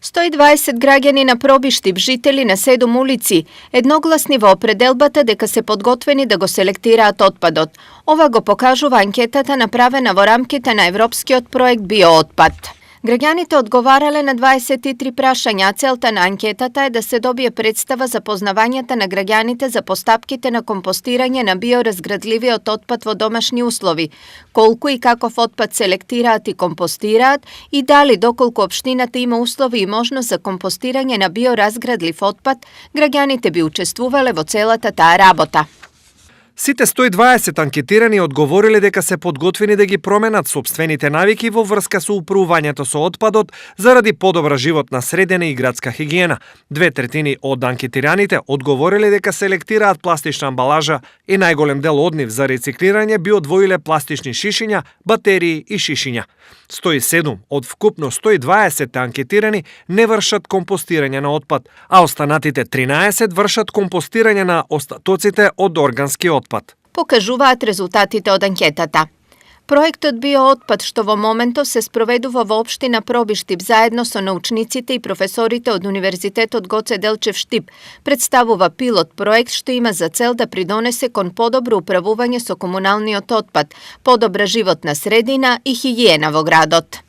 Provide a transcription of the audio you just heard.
120 граѓани на Пробиштип, жители на 7 улици, едногласни во определбата дека се подготвени да го селектираат отпадот. Ова го покажува анкетата направена во рамките на европскиот проект Биоотпад. Граѓаните одговарале на 23 прашања, а целта на анкетата е да се добие представа за познавањата на граѓаните за постапките на компостирање на биоразградливиот отпад во домашни услови, колку и каков отпад селектираат и компостираат и дали доколку општината има услови и можност за компостирање на биоразградлив отпад, граѓаните би учествувале во целата таа работа. Сите 120 анкетирани одговориле дека се подготвени да ги променат сопствените навики во врска со управувањето со отпадот заради подобра животна средина и градска хигиена. 2/3 од анкетираните одговориле дека селектираат пластична амбалажа и најголем дел од нив за рециклирање би одвоиле пластични шишиња, батерии и шишиња. 107 од вкупно 120 анкетирани не вршат компостирање на отпад, а останатите 13 вршат компостирање на остатоците од органски отпад. Покажуваат резултатите од анкетата. Проектот Биоотпад, што во моментов се спроведува во општина Пробиштип заедно со научниците и професорите од Универзитетот Гоце Делчев Штип, представува пилот проект што има за цел да придонесе кон подобро управување со комуналниот отпад, подобра животна средина и хигиена во градот.